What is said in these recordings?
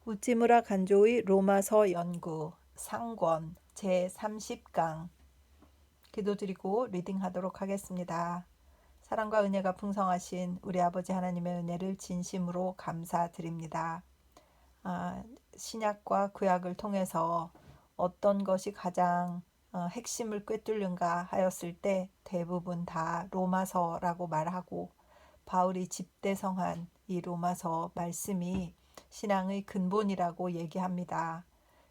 우찌무라 간조의 로마서 연구 상권 제30강 기도드리고 리딩하도록 하겠습니다. 사랑과 은혜가 풍성하신 우리 아버지 하나님의 은혜를 진심으로 감사드립니다. 신약과 구약을 통해서 어떤 것이 가장 핵심을 꿰뚫는가 하였을 때 대부분 다 로마서라고 말하고 바울이 집대성한 이 로마서 말씀이 신앙의 근본이라고 얘기합니다.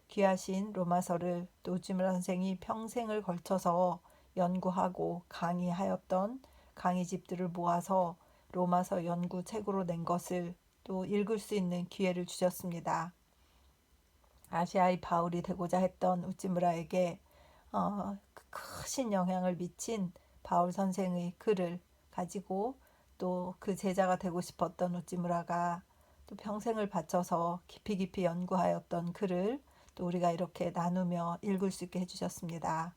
귀하신 로마서를 노지물 선생이 평생을 걸쳐서 연구하고 강의하였던 강의집들을 모아서 로마서 연구책으로 낸 것을 또 읽을 수 있는 기회를 주셨습니다. 아시아의 바울이 되고자 했던 우찌무라에게 크신 영향을 미친 바울 선생의 글을 가지고 또 그 제자가 되고 싶었던 우찌무라가 또 평생을 바쳐서 깊이 연구하였던 글을 또 우리가 이렇게 나누며 읽을 수 있게 해주셨습니다.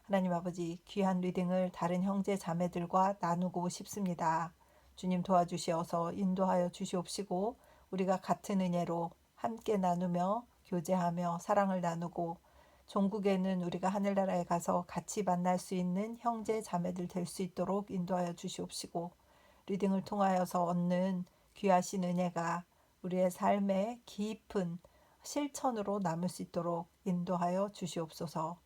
하나님 아버지, 귀한 리딩을 다른 형제 자매들과 나누고 싶습니다. 주님 도와주시어서 인도하여 주시옵시고 우리가 같은 은혜로 함께 나누며 교제하며 사랑을 나누고 종국에는 우리가 하늘나라에 가서 같이 만날 수 있는 형제 자매들 될 수 있도록 인도하여 주시옵시고 리딩을 통하여서 얻는 귀하신 은혜가 우리의 삶의 깊은 실천으로 남을 수 있도록 인도하여 주시옵소서.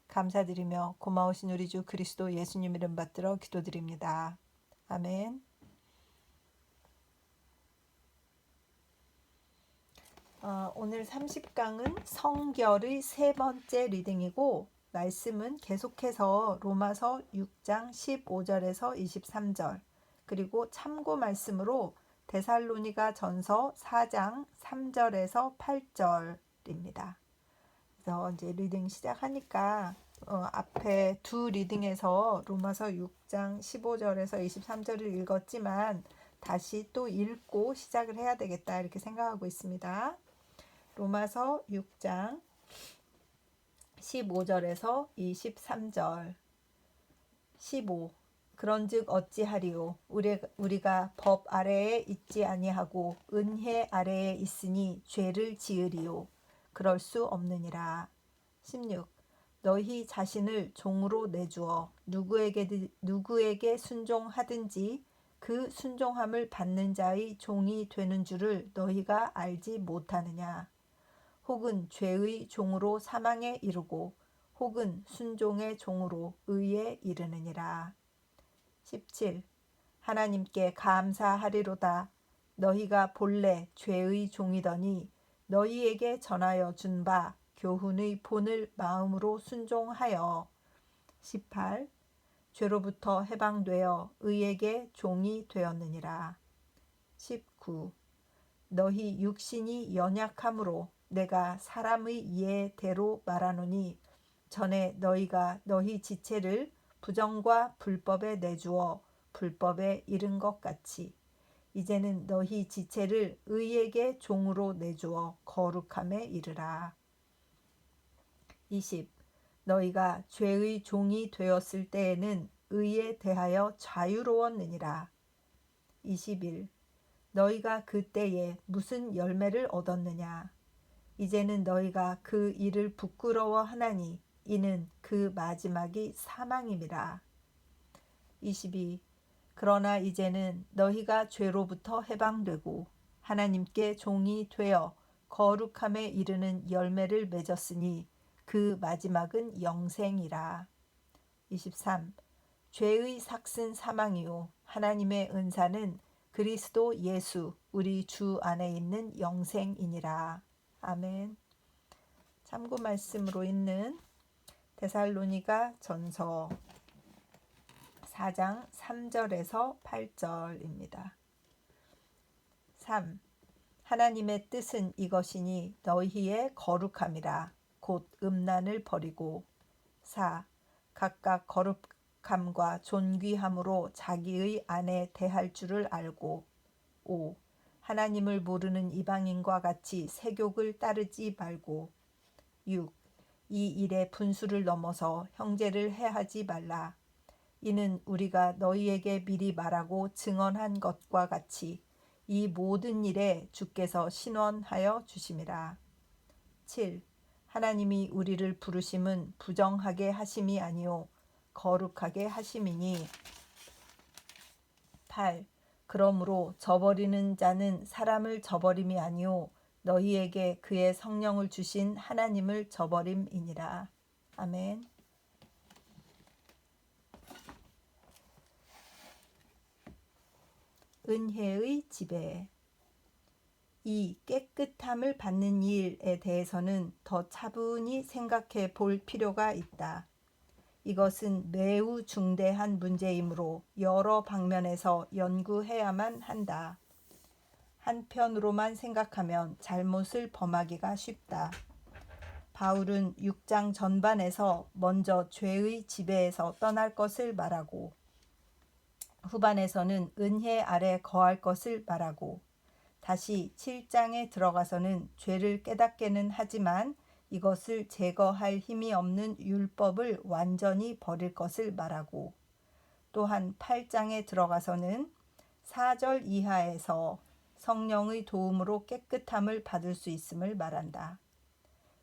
감사드리며 고마우신 우리 주 그리스도 예수님 이름 받들어 기도드립니다. 아멘. 오늘 30강은 성결의 세 번째 리딩이고 말씀은 계속해서 로마서 6장 15절에서 23절 그리고 참고 말씀으로 데살로니가 전서 4장 3절에서 8절입니다. 그래서 이제 리딩 시작하니까 앞에 두 리딩에서 로마서 6장 15절에서 23절을 읽었지만 다시 또 읽고 시작을 해야 되겠다 이렇게 생각하고 있습니다. 로마서 6장 15절에서 23절 15 그런즉 어찌하리요 우리가 법 아래에 있지 아니하고 은혜 아래에 있으니 죄를 지으리요 그럴 수 없느니라. 16 너희 자신을 종으로 내주어 누구에게 순종하든지 그 순종함을 받는 자의 종이 되는 줄을 너희가 알지 못하느냐. 혹은 죄의 종으로 사망에 이르고 혹은 순종의 종으로 의에 이르느니라. 17 하나님께 감사하리로다. 너희가 본래 죄의 종이더니 너희에게 전하여 준 바 교훈의 본을 마음으로 순종하여 18 죄로부터 해방되어 의에게 종이 되었느니라. 19 너희 육신이 연약함으로 내가 사람의 이해대로 말하노니 전에 너희가 너희 지체를 부정과 불법에 내주어 불법에 이른 것 같이 이제는 너희 지체를 의에게 종으로 내주어 거룩함에 이르라. 20 너희가 죄의 종이 되었을 때에는 의에 대하여 자유로웠느니라. 21 너희가 그때에 무슨 열매를 얻었느냐. 이제는 너희가 그 일을 부끄러워하나니 이는 그 마지막이 사망임이라. 22 그러나 이제는 너희가 죄로부터 해방되고 하나님께 종이 되어 거룩함에 이르는 열매를 맺었으니 그 마지막은 영생이라. 23 죄의 삭은 사망이요 하나님의 은사는 그리스도 예수 우리 주 안에 있는 영생이니라. 아멘. 참고 말씀으로 있는 데살로니가 전서 4장 3절에서 8절입니다. 3. 하나님의 뜻은 이것이니 너희의 거룩함이라 곧 음란을 버리고 4. 각각 거룩함과 존귀함으로 자기의 아내 대할 줄을 알고 5. 하나님을 모르는 이방인과 같이 세욕을 따르지 말고 6. 이 일의 분수를 넘어서 형제를 해하지 말라. 이는 우리가 너희에게 미리 말하고 증언한 것과 같이 이 모든 일에 주께서 신원하여 주심이라. 7. 하나님이 우리를 부르심은 부정하게 하심이 아니요 거룩하게 하심이니. 8. 그러므로 저버리는 자는 사람을 저버림이 아니요 너희에게 그의 성령을 주신 하나님을 저버림이니라. 아멘. 은혜의 지배. 이 깨끗함을 받는 일에 대해서는 더 차분히 생각해 볼 필요가 있다. 이것은 매우 중대한 문제이므로 여러 방면에서 연구해야만 한다. 한편으로만 생각하면 잘못을 범하기가 쉽다. 바울은 6장 전반에서 먼저 죄의 지배에서 떠날 것을 말하고 후반에서는 은혜 아래 거할 것을 말하고 다시 7장에 들어가서는 죄를 깨닫게는 하지만 이것을 제거할 힘이 없는 율법을 완전히 버릴 것을 말하고 또한 8장에 들어가서는 4절 이하에서 성령의 도움으로 깨끗함을 받을 수 있음을 말한다.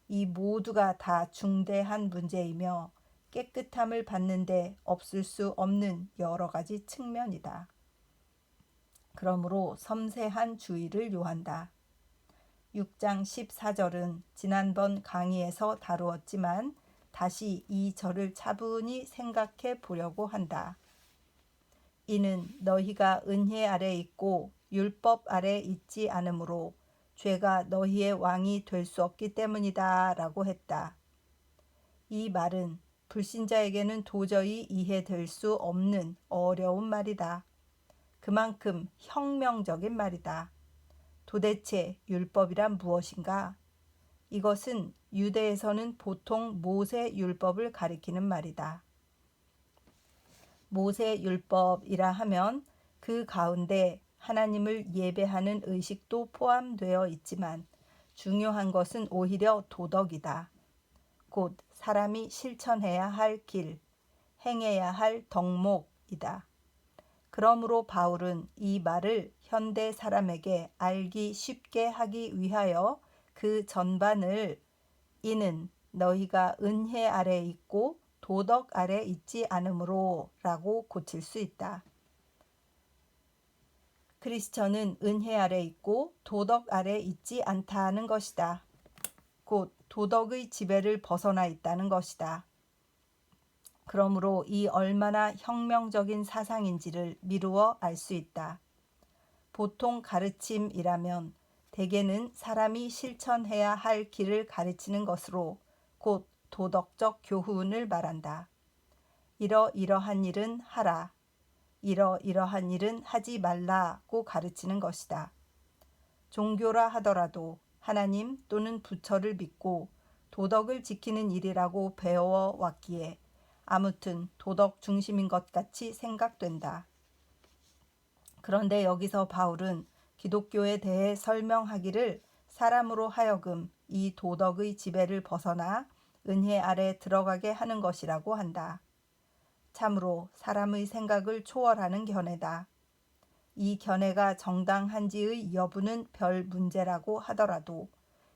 이 모두가 다 중대한 문제이며 깨끗함을 받는데 없을 수 없는 여러 가지 측면이다. 그러므로 섬세한 주의를 요한다. 6장 14절은 지난번 강의에서 다루었지만 다시 이 절을 차분히 생각해 보려고 한다. 이는 너희가 은혜 아래 있고 율법 아래 있지 않으므로 죄가 너희의 왕이 될 수 없기 때문이다 라고 했다. 이 말은 불신자에게는 도저히 이해될 수 없는 어려운 말이다. 그만큼 혁명적인 말이다. 도대체 율법이란 무엇인가? 이것은 유대에서는 보통 모세 율법을 가리키는 말이다. 모세 율법이라 하면 그 가운데 하나님을 예배하는 의식도 포함되어 있지만 중요한 것은 오히려 도덕이다. 곧 사람이 실천해야 할 길, 행해야 할 덕목이다. 그러므로 바울은 이 말을 현대 사람에게 알기 쉽게 하기 위하여 그 전반을 이는 너희가 은혜 아래 있고 도덕 아래 있지 않으므로 라고 고칠 수 있다. 크리스천은 은혜 아래 있고 도덕 아래 있지 않다는 것이다. 곧 도덕의 지배를 벗어나 있다는 것이다. 그러므로 이 얼마나 혁명적인 사상인지를 미루어 알 수 있다. 보통 가르침이라면 대개는 사람이 실천해야 할 길을 가르치는 것으로 곧 도덕적 교훈을 말한다. 이러이러한 일은 하라. 이러이러한 일은 하지 말라고 가르치는 것이다. 종교라 하더라도 하나님 또는 부처를 믿고 도덕을 지키는 일이라고 배워왔기에 아무튼 도덕 중심인 것 같이 생각된다. 그런데 여기서 바울은 기독교에 대해 설명하기를 사람으로 하여금 이 도덕의 지배를 벗어나 은혜 아래 들어가게 하는 것이라고 한다. 참으로 사람의 생각을 초월하는 견해다. 이 견해가 정당한지의 여부는 별 문제라고 하더라도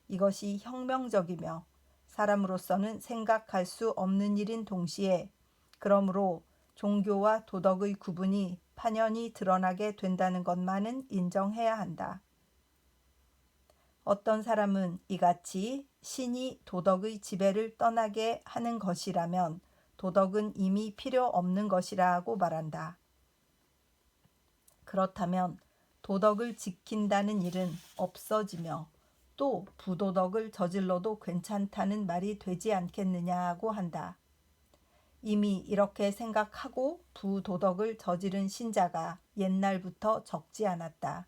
이것이 혁명적이며 사람으로서는 생각할 수 없는 일인 동시에 그러므로 종교와 도덕의 구분이 판연히 드러나게 된다는 것만은 인정해야 한다. 어떤 사람은 이같이 신이 도덕의 지배를 떠나게 하는 것이라면 도덕은 이미 필요 없는 것이라고 말한다. 그렇다면 도덕을 지킨다는 일은 없어지며 또 부도덕을 저질러도 괜찮다는 말이 되지 않겠느냐고 한다. 이미 이렇게 생각하고 부도덕을 저지른 신자가 옛날부터 적지 않았다.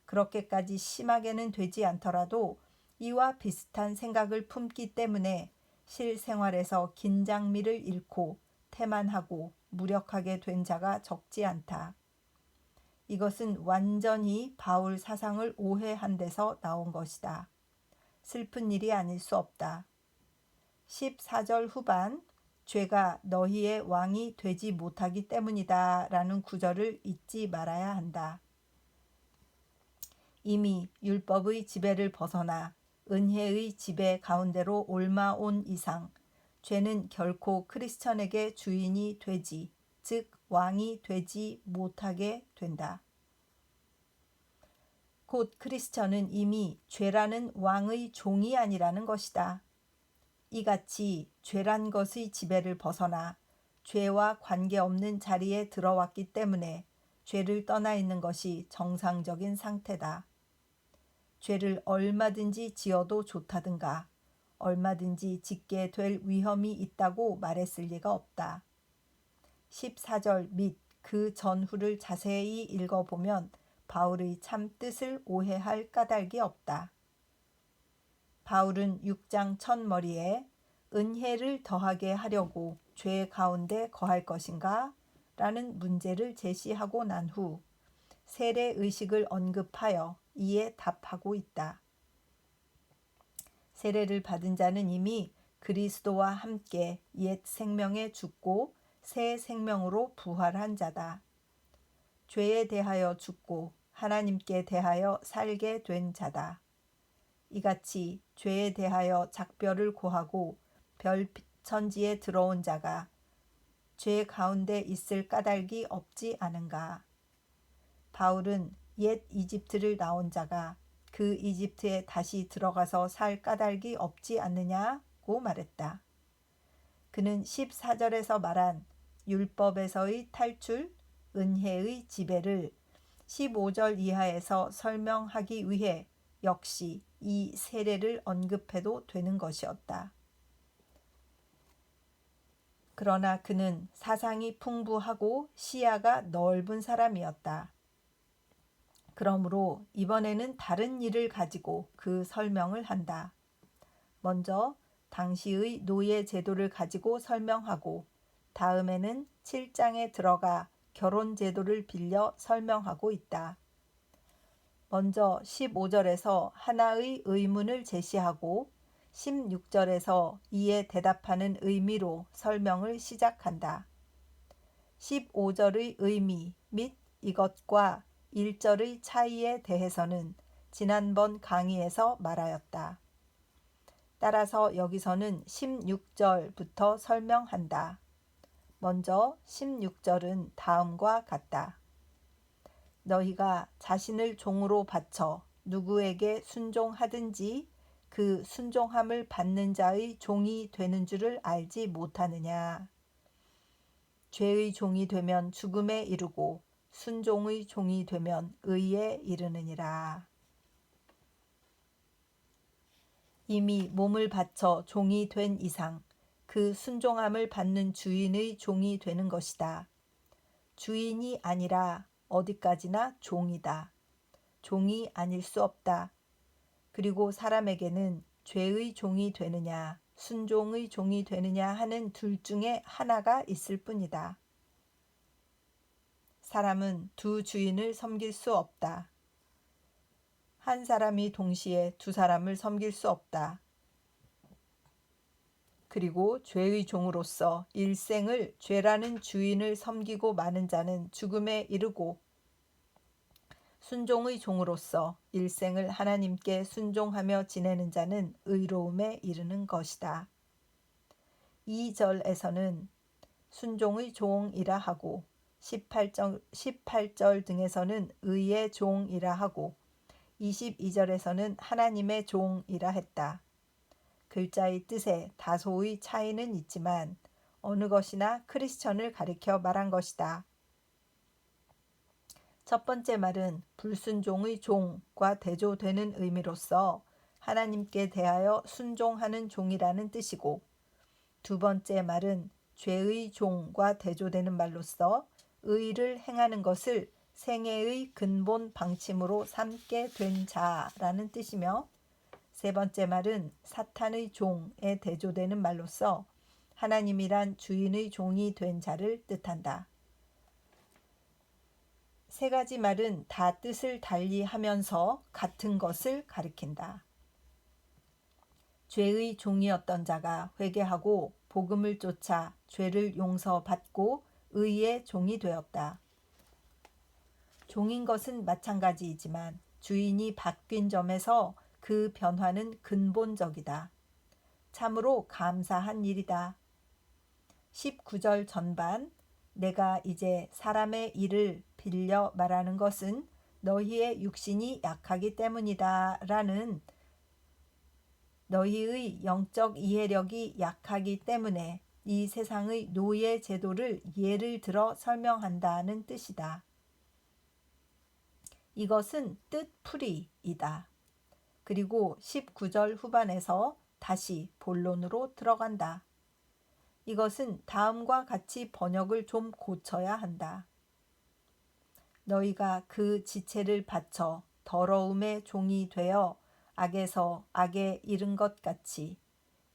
그렇게까지 심하게는 되지 않더라도 이와 비슷한 생각을 품기 때문에 실생활에서 긴장미를 잃고 태만하고 무력하게 된 자가 적지 않다. 이것은 완전히 바울 사상을 오해한 데서 나온 것이다. 슬픈 일이 아닐 수 없다. 14절 후반 죄가 너희의 왕이 되지 못하기 때문이다 라는 구절을 잊지 말아야 한다. 이미 율법의 지배를 벗어나 은혜의 지배 가운데로 옮아온 이상 죄는 결코 크리스천에게 주인이 되지, 즉 왕이 되지 못하게 된다. 곧 크리스천은 이미 죄라는 왕의 종이 아니라는 것이다. 이같이 죄란 것의 지배를 벗어나 죄와 관계없는 자리에 들어왔기 때문에 죄를 떠나 있는 것이 정상적인 상태다. 죄를 얼마든지 지어도 좋다든가 얼마든지 짓게 될 위험이 있다고 말했을 리가 없다. 14절 및 그 전후를 자세히 읽어보면 바울의 참 뜻을 오해할 까닭이 없다. 바울은 6장 첫머리에 은혜를 더하게 하려고 죄 가운데 거할 것인가? 라는 문제를 제시하고 난 후 세례의식을 언급하여 이에 답하고 있다. 세례를 받은 자는 이미 그리스도와 함께 옛 생명에 죽고 새 생명으로 부활한 자다. 죄에 대하여 죽고 하나님께 대하여 살게 된 자다. 이같이 죄에 대하여 작별을 고하고 별천지에 들어온 자가 죄 가운데 있을 까닭이 없지 않은가. 바울은 옛 이집트를 나온 자가 그 이집트에 다시 들어가서 살 까닭이 없지 않느냐고 말했다. 그는 14절에서 말한 율법에서의 탈출, 은혜의 지배를 15절 이하에서 설명하기 위해 역시 이 세례를 언급해도 되는 것이었다. 그러나 그는 사상이 풍부하고 시야가 넓은 사람이었다. 그러므로 이번에는 다른 일을 가지고 그 설명을 한다. 먼저 당시의 노예 제도를 가지고 설명하고 다음에는 7장에 들어가 결혼 제도를 빌려 설명하고 있다. 먼저 15절에서 하나의 의문을 제시하고 16절에서 이에 대답하는 의미로 설명을 시작한다. 15절의 의미 및 이것과 1절의 차이에 대해서는 지난번 강의에서 말하였다. 따라서 여기서는 16절부터 설명한다. 먼저 16절은 다음과 같다. 너희가 자신을 종으로 바쳐 누구에게 순종하든지 그 순종함을 받는 자의 종이 되는 줄을 알지 못하느냐. 죄의 종이 되면 죽음에 이르고 순종의 종이 되면 의에 이르느니라. 이미 몸을 바쳐 종이 된 이상 그 순종함을 받는 주인의 종이 되는 것이다. 주인이 아니라 어디까지나 종이다. 종이 아닐 수 없다. 그리고 사람에게는 죄의 종이 되느냐, 순종의 종이 되느냐 하는 둘 중에 하나가 있을 뿐이다. 사람은 두 주인을 섬길 수 없다. 한 사람이 동시에 두 사람을 섬길 수 없다. 그리고 죄의 종으로서 일생을 죄라는 주인을 섬기고 마는 자는 죽음에 이르고 순종의 종으로서 일생을 하나님께 순종하며 지내는 자는 의로움에 이르는 것이다. 2절에서는 순종의 종이라 하고 18절 등에서는 의의 종이라 하고 22절에서는 하나님의 종이라 했다. 글자의 뜻에 다소의 차이는 있지만 어느 것이나 크리스천을 가리켜 말한 것이다. 첫 번째 말은 불순종의 종과 대조되는 의미로서 하나님께 대하여 순종하는 종이라는 뜻이고, 두 번째 말은 죄의 종과 대조되는 말로서 의를 행하는 것을 생애의 근본 방침으로 삼게 된 자라는 뜻이며, 세 번째 말은 사탄의 종에 대조되는 말로서 하나님이란 주인의 종이 된 자를 뜻한다. 세 가지 말은 다 뜻을 달리 하면서 같은 것을 가리킨다. 죄의 종이었던 자가 회개하고 복음을 쫓아 죄를 용서받고 의의 종이 되었다. 종인 것은 마찬가지이지만 주인이 바뀐 점에서 그 변화는 근본적이다. 참으로 감사한 일이다. 19절 전반 내가 이제 사람의 일을 빌려 말하는 것은 너희의 육신이 약하기 때문이다 라는 너희의 영적 이해력이 약하기 때문에 이 세상의 노예 제도를 예를 들어 설명한다는 뜻이다. 이것은 뜻풀이이다. 그리고 19절 후반에서 다시 본론으로 들어간다. 이것은 다음과 같이 번역을 좀 고쳐야 한다. 너희가 그 지체를 바쳐 더러움의 종이 되어 악에서 악에 이른 것 같이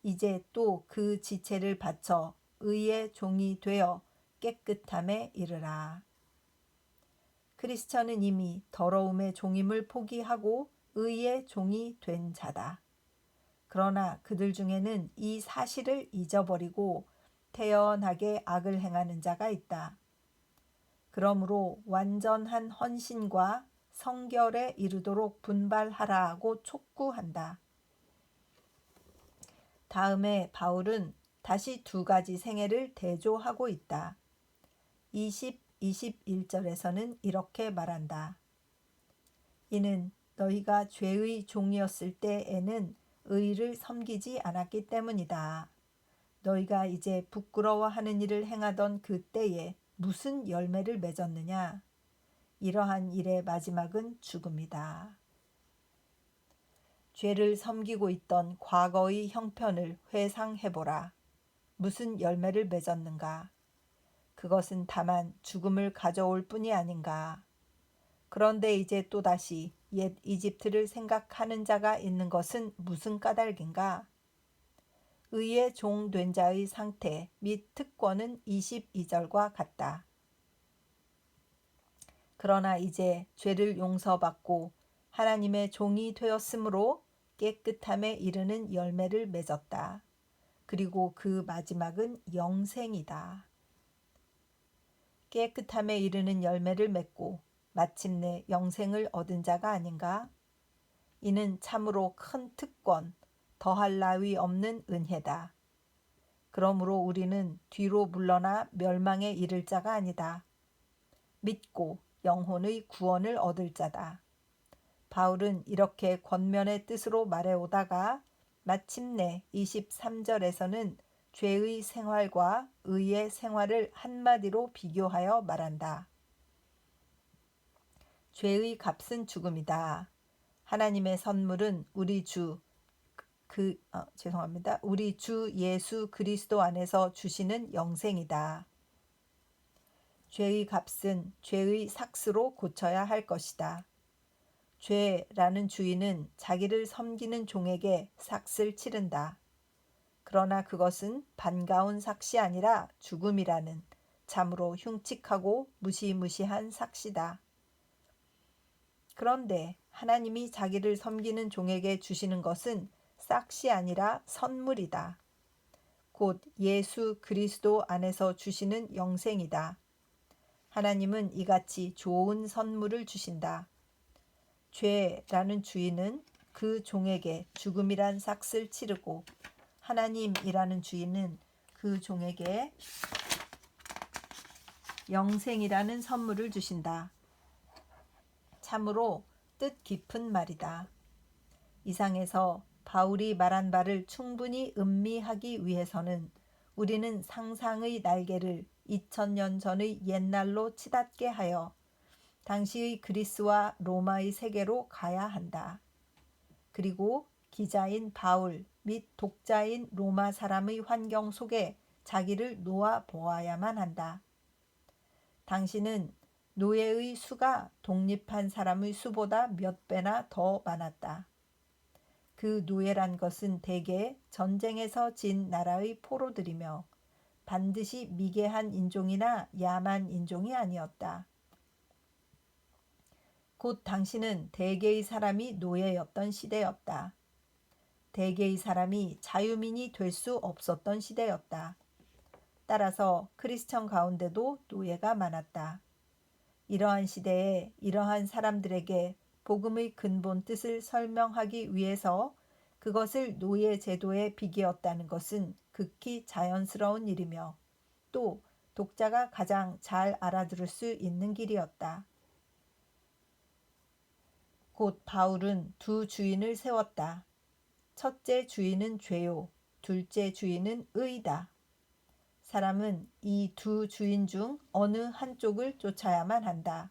이제 또 그 지체를 바쳐 의의 종이 되어 깨끗함에 이르라. 크리스천은 이미 더러움의 종임을 포기하고 의의 종이 된 자다. 그러나 그들 중에는 이 사실을 잊어버리고 태연하게 악을 행하는 자가 있다. 그러므로 완전한 헌신과 성결에 이르도록 분발하라고 촉구한다. 다음에 바울은 다시 두 가지 생애를 대조하고 있다. 20, 21절에서는 이렇게 말한다. 이는 너희가 죄의 종이었을 때에는 의를 섬기지 않았기 때문이다. 너희가 이제 부끄러워하는 일을 행하던 그 때에 무슨 열매를 맺었느냐? 이러한 일의 마지막은 죽음이다. 죄를 섬기고 있던 과거의 형편을 회상해보라. 무슨 열매를 맺었는가? 그것은 다만 죽음을 가져올 뿐이 아닌가? 그런데 이제 또다시 옛 이집트를 생각하는 자가 있는 것은 무슨 까닭인가? 의의 종 된 자의 상태 및 특권은 22절과 같다. 그러나 이제 죄를 용서받고 하나님의 종이 되었으므로 깨끗함에 이르는 열매를 맺었다. 그리고 그 마지막은 영생이다. 깨끗함에 이르는 열매를 맺고 마침내 영생을 얻은 자가 아닌가? 이는 참으로 큰 특권, 더할 나위 없는 은혜다. 그러므로 우리는 뒤로 물러나 멸망에 이를 자가 아니다. 믿고 영혼의 구원을 얻을 자다. 바울은 이렇게 권면의 뜻으로 말해오다가 마침내 23절에서는 죄의 생활과 의의 생활을 한마디로 비교하여 말한다. 죄의 값은 죽음이다. 하나님의 선물은 우리 주 예수 그리스도 안에서 주시는 영생이다. 죄의 값은 죄의 삭스로 고쳐야 할 것이다. 죄라는 주인은 자기를 섬기는 종에게 삭스를 치른다. 그러나 그것은 반가운 삭시 아니라 죽음이라는 참으로 흉측하고 무시무시한 삭시다. 그런데 하나님이 자기를 섬기는 종에게 주시는 것은 삭시 아니라 선물이다. 곧 예수 그리스도 안에서 주시는 영생이다. 하나님은 이같이 좋은 선물을 주신다. 죄라는 주인은 그 종에게 죽음이란 삭스를 치르고 하나님이라는 주인은 그 종에게 영생이라는 선물을 주신다. 참으로 뜻 깊은 말이다. 이상에서 바울이 말한 바를 충분히 음미하기 위해서는 우리는 상상의 날개를 2000년 전의 옛날로 치닫게 하여 당시의 그리스와 로마의 세계로 가야 한다. 그리고 기자인 바울 및 독자인 로마 사람의 환경 속에 자기를 놓아 보아야만 한다. 당시는 노예의 수가 독립한 사람의 수보다 몇 배나 더 많았다. 그 노예란 것은 대개 전쟁에서 진 나라의 포로들이며 반드시 미개한 인종이나 야만 인종이 아니었다. 곧 당시는 대개의 사람이 노예였던 시대였다. 대개의 사람이 자유민이 될 수 없었던 시대였다. 따라서 크리스천 가운데도 노예가 많았다. 이러한 시대에 이러한 사람들에게 복음의 근본 뜻을 설명하기 위해서 그것을 노예 제도에 비기었다는 것은 극히 자연스러운 일이며 또 독자가 가장 잘 알아들을 수 있는 길이었다. 곧 바울은 두 주인을 세웠다. 첫째 주인은 죄요, 둘째 주인은 의다. 사람은 이 두 주인 중 어느 한쪽을 쫓아야만 한다.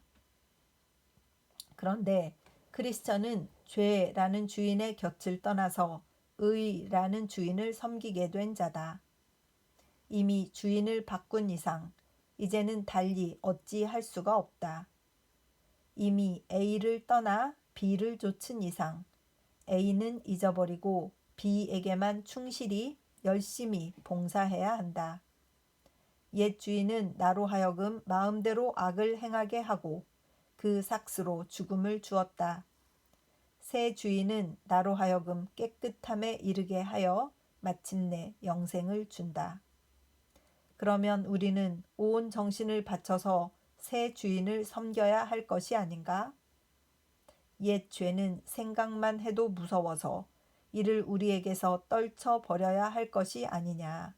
그런데 크리스천은 죄라는 주인의 곁을 떠나서 의라는 주인을 섬기게 된 자다. 이미 주인을 바꾼 이상 이제는 달리 어찌할 수가 없다. 이미 A를 떠나 B를 좇은 이상 A는 잊어버리고 B에게만 충실히 열심히 봉사해야 한다. 옛 주인은 나로 하여금 마음대로 악을 행하게 하고 그 삭스로 죽음을 주었다. 새 주인은 나로 하여금 깨끗함에 이르게 하여 마침내 영생을 준다. 그러면 우리는 온 정신을 바쳐서 새 주인을 섬겨야 할 것이 아닌가? 옛 죄는 생각만 해도 무서워서 이를 우리에게서 떨쳐 버려야 할 것이 아니냐.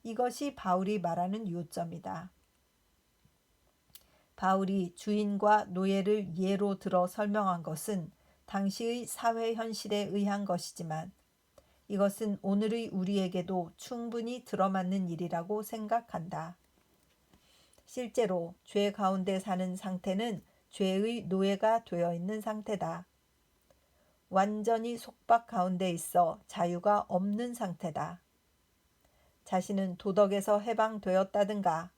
이것이 바울이 말하는 요점이다. 바울이 주인과 노예를 예로 들어 설명한 것은 당시의 사회 현실에 의한 것이지만 이것은 오늘의 우리에게도 충분히 들어맞는 일이라고 생각한다. 실제로 죄 가운데 사는 상태는 죄의 노예가 되어 있는 상태다. 완전히 속박 가운데 있어 자유가 없는 상태다. 자신은 도덕에서 해방되었다든가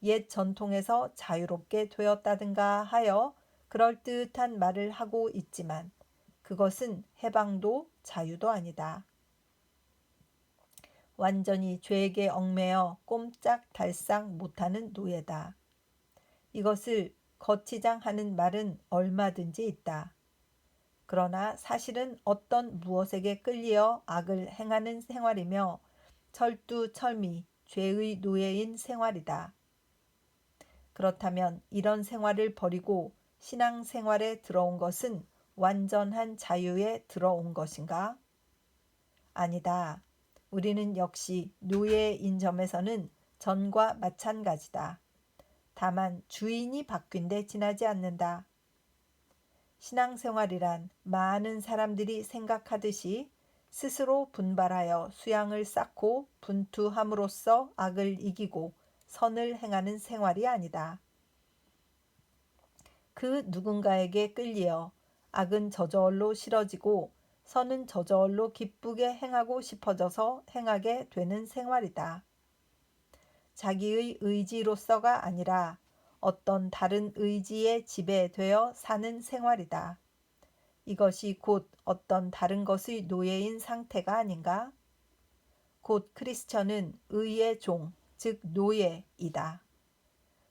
옛 전통에서 자유롭게 되었다든가 하여 그럴듯한 말을 하고 있지만 그것은 해방도 자유도 아니다. 완전히 죄에게 얽매여 꼼짝달싹 못하는 노예다. 이것을 거치장하는 말은 얼마든지 있다. 그러나 사실은 어떤 무엇에게 끌려 악을 행하는 생활이며 철두철미 죄의 노예인 생활이다. 그렇다면 이런 생활을 버리고 신앙생활에 들어온 것은 완전한 자유에 들어온 것인가? 아니다. 우리는 역시 노예인 점에서는 전과 마찬가지다. 다만 주인이 바뀐 데 지나지 않는다. 신앙생활이란 많은 사람들이 생각하듯이 스스로 분발하여 수양을 쌓고 분투함으로써 악을 이기고 선을 행하는 생활이 아니다. 그 누군가에게 끌리어 악은 저절로 싫어지고 선은 저절로 기쁘게 행하고 싶어져서 행하게 되는 생활이다. 자기의 의지로서가 아니라 어떤 다른 의지에 지배되어 사는 생활이다. 이것이 곧 어떤 다른 것의 노예인 상태가 아닌가? 곧 크리스천은 의의 종, 즉 노예이다.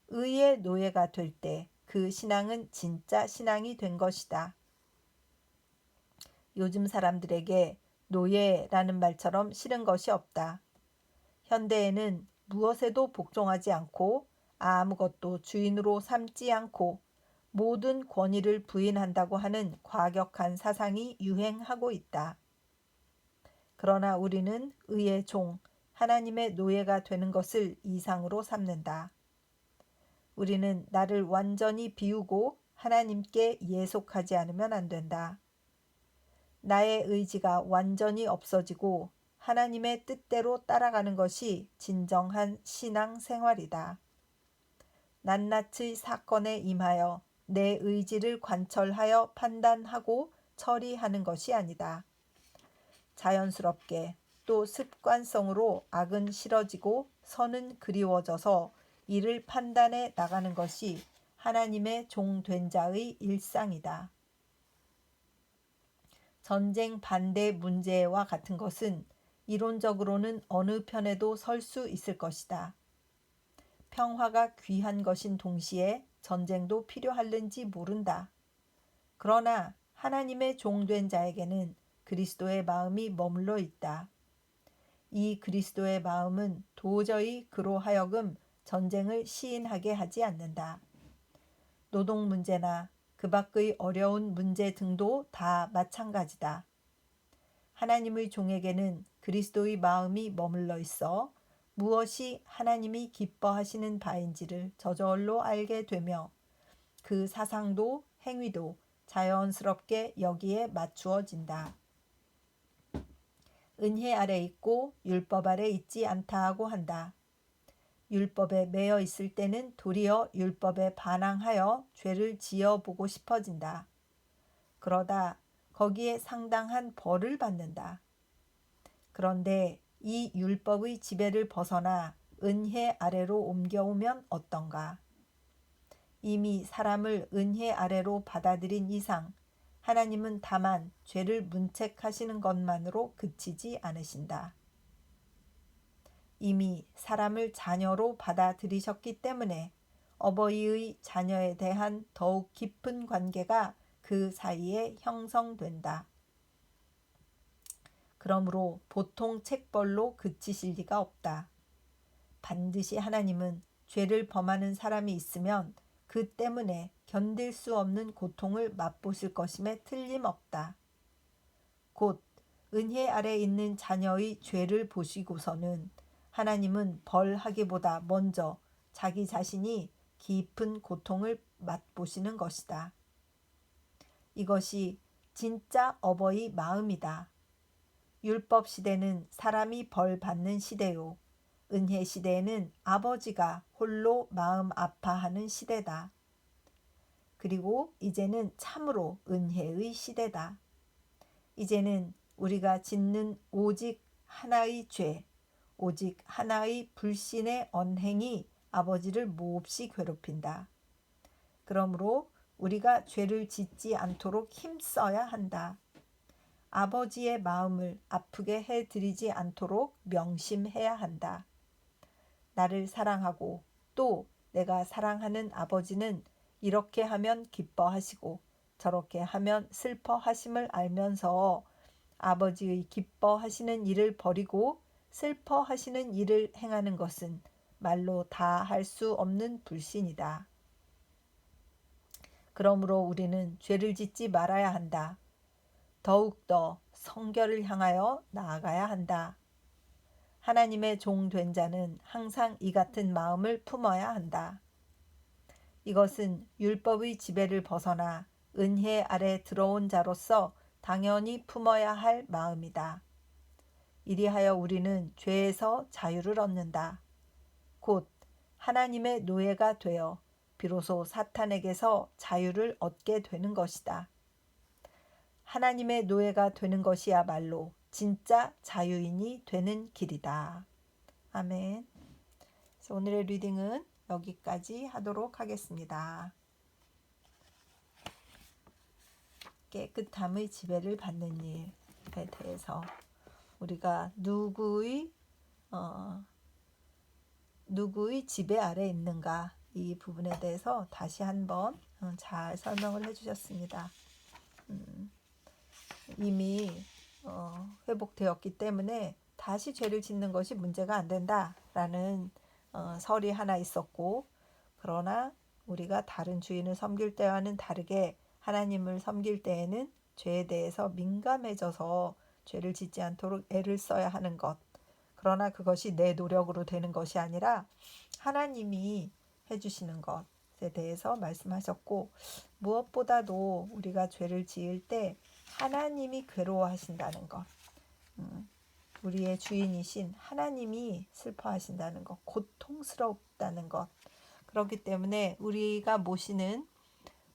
의의 노예가 될 때 그 신앙은 진짜 신앙이 된 것이다. 요즘 사람들에게 노예라는 말처럼 싫은 것이 없다. 현대에는 무엇에도 복종하지 않고 아무것도 주인으로 삼지 않고 모든 권위를 부인한다고 하는 과격한 사상이 유행하고 있다. 그러나 우리는 의의 종, 하나님의 노예가 되는 것을 이상으로 삼는다. 우리는 나를 완전히 비우고 하나님께 예속하지 않으면 안 된다. 나의 의지가 완전히 없어지고 하나님의 뜻대로 따라가는 것이 진정한 신앙 생활이다. 낱낱의 사건에 임하여 내 의지를 관철하여 판단하고 처리하는 것이 아니다. 자연스럽게 또 습관성으로 악은 싫어지고 선은 그리워져서 이를 판단해 나가는 것이 하나님의 종된 자의 일상이다. 전쟁 반대 문제와 같은 것은 이론적으로는 어느 편에도 설 수 있을 것이다. 평화가 귀한 것인 동시에 전쟁도 필요할는지 모른다. 그러나 하나님의 종된 자에게는 그리스도의 마음이 머물러 있다. 이 그리스도의 마음은 도저히 그로 하여금 전쟁을 시인하게 하지 않는다. 노동 문제나 그 밖의 어려운 문제 등도 다 마찬가지다. 하나님의 종에게는 그리스도의 마음이 머물러 있어 무엇이 하나님이 기뻐하시는 바인지를 저절로 알게 되며 그 사상도 행위도 자연스럽게 여기에 맞추어진다. 은혜 아래 있고 율법 아래 있지 않다고 한다. 율법에 매여 있을 때는 도리어 율법에 반항하여 죄를 지어보고 싶어진다. 그러다 거기에 상당한 벌을 받는다. 그런데 이 율법의 지배를 벗어나 은혜 아래로 옮겨오면 어떤가? 이미 사람을 은혜 아래로 받아들인 이상 하나님은 다만 죄를 문책하시는 것만으로 그치지 않으신다. 이미 사람을 자녀로 받아들이셨기 때문에 어버이의 자녀에 대한 더욱 깊은 관계가 그 사이에 형성된다. 그러므로 보통 책벌로 그치실 리가 없다. 반드시 하나님은 죄를 범하는 사람이 있으면 그 때문에 견딜 수 없는 고통을 맛보실 것임에 틀림없다. 곧 은혜 아래 있는 자녀의 죄를 보시고서는 하나님은 벌하기보다 먼저 자기 자신이 깊은 고통을 맛보시는 것이다. 이것이 진짜 어버이 마음이다. 율법 시대는 사람이 벌 받는 시대요. 은혜 시대에는 아버지가 홀로 마음 아파하는 시대다. 그리고 이제는 참으로 은혜의 시대다. 이제는 우리가 짓는 오직 하나의 죄, 오직 하나의 불신의 언행이 아버지를 몹시 괴롭힌다. 그러므로 우리가 죄를 짓지 않도록 힘써야 한다. 아버지의 마음을 아프게 해드리지 않도록 명심해야 한다. 나를 사랑하고 또 내가 사랑하는 아버지는 이렇게 하면 기뻐하시고 저렇게 하면 슬퍼하심을 알면서 아버지의 기뻐하시는 일을 버리고 슬퍼하시는 일을 행하는 것은 말로 다 할 수 없는 불신이다. 그러므로 우리는 죄를 짓지 말아야 한다. 더욱더 성결을 향하여 나아가야 한다. 하나님의 종 된 자는 항상 이 같은 마음을 품어야 한다. 이것은 율법의 지배를 벗어나 은혜 아래 들어온 자로서 당연히 품어야 할 마음이다. 이리하여 우리는 죄에서 자유를 얻는다. 곧 하나님의 노예가 되어 비로소 사탄에게서 자유를 얻게 되는 것이다. 하나님의 노예가 되는 것이야말로 진짜 자유인이 되는 길이다. 아멘. 그래서 오늘의 리딩은 여기까지 하도록 하겠습니다. 깨끗함의 지배를 받는 일에 대해서 우리가 누구의 지배 아래 있는가 이 부분에 대해서 다시 한번 잘 설명을 해주셨습니다. 이미 회복되었기 때문에 다시 죄를 짓는 것이 문제가 안 된다라는 설이 하나 있었고, 그러나 우리가 다른 주인을 섬길 때와는 다르게 하나님을 섬길 때에는 죄에 대해서 민감해져서 죄를 짓지 않도록 애를 써야 하는 것. 그러나 그것이 내 노력으로 되는 것이 아니라 하나님이 해주시는 것에 대해서 말씀하셨고, 무엇보다도 우리가 죄를 지을 때 하나님이 괴로워하신다는 것, 우리의 주인이신 하나님이 슬퍼하신다는 것, 고통스럽다는 것. 그렇기 때문에 우리가 모시는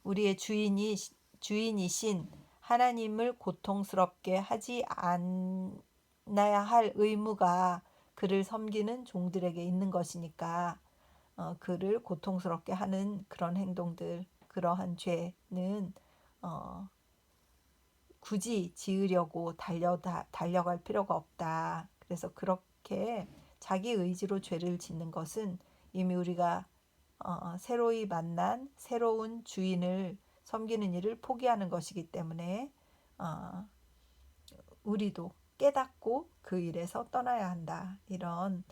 우리의 주인이신 하나님을 고통스럽게 하지 않아야 할 의무가 그를 섬기는 종들에게 있는 것이니까 그를 고통스럽게 하는 그런 행동들, 그러한 죄는 굳이 지으려고 달려갈 필요가 없다. 그래서 그렇게 자기 의지로 죄를 짓는 것은 이미 우리가 새로이 만난 새로운 주인을 섬기는 일을 포기하는 것이기 때문에 우리도 깨닫고 그 일에서 떠나야 한다. 이런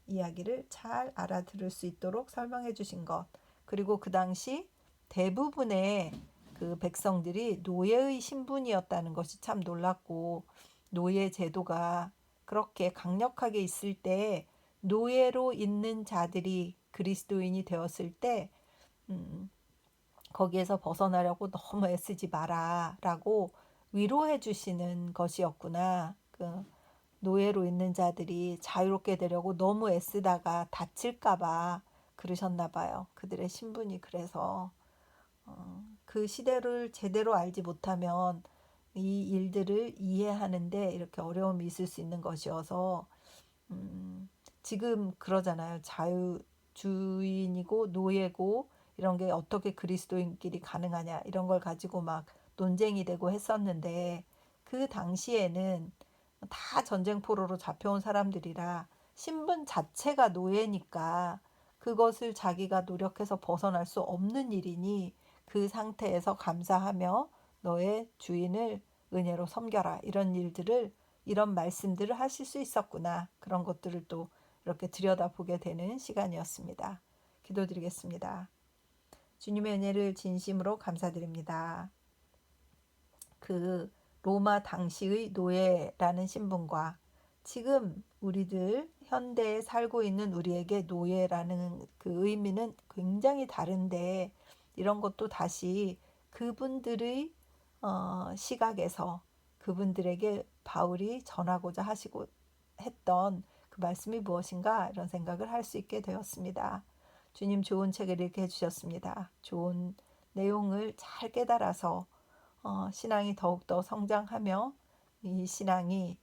이야기를 잘 알아들을 수 있도록 설명해 주신 것. 그리고 그 당시 대부분의 그 백성들이 노예의 신분이었다는 것이 참 놀랍고, 노예 제도가 그렇게 강력하게 있을 때 노예로 있는 자들이 그리스도인이 되었을 때 거기에서 벗어나려고 너무 애쓰지 마라라고 위로해 주시는 것이었구나. 그 노예로 있는 자들이 자유롭게 되려고 너무 애쓰다가 다칠까 봐 그러셨나 봐요. 그들의 신분이 그래서 그 시대를 제대로 알지 못하면 이 일들을 이해하는데 이렇게 어려움이 있을 수 있는 것이어서 지금 그러잖아요. 자유주의인이고 노예고 이런 게 어떻게 그리스도인끼리 가능하냐 이런 걸 가지고 막 논쟁이 되고 했었는데, 그 당시에는 다 전쟁포로로 잡혀온 사람들이라 신분 자체가 노예니까 그것을 자기가 노력해서 벗어날 수 없는 일이니 그 상태에서 감사하며 너의 주인을 은혜로 섬겨라, 이런 일들을, 이런 말씀들을 하실 수 있었구나. 그런 것들을 또 이렇게 들여다보게 되는 시간이었습니다. 기도드리겠습니다. 주님의 은혜를 진심으로 감사드립니다. 그 로마 당시의 노예라는 신분과 지금 우리들 현대에 살고 있는 우리에게 노예라는 그 의미는 굉장히 다른데, 이런 것도 다시 그분들의 시각에서 그분들에게 바울이 전하고자 하시고 했던 그 말씀이 무엇인가, 이런 생각을 할 수 있게 되었습니다. 주님 좋은 책을 읽게 해주셨습니다. 좋은 내용을 잘 깨달아서 신앙이 더욱더 성장하며 이 신앙이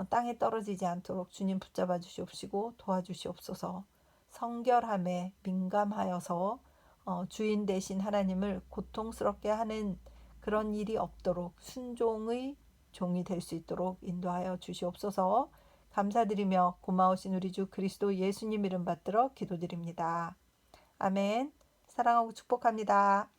땅에 떨어지지 않도록 주님 붙잡아 주시옵시고 도와주시옵소서. 성결함에 민감하여서 주인 되신 하나님을 고통스럽게 하는 그런 일이 없도록 순종의 종이 될 수 있도록 인도하여 주시옵소서. 감사드리며 고마우신 우리 주 그리스도 예수님 이름 받들어 기도드립니다. 아멘. 사랑하고 축복합니다.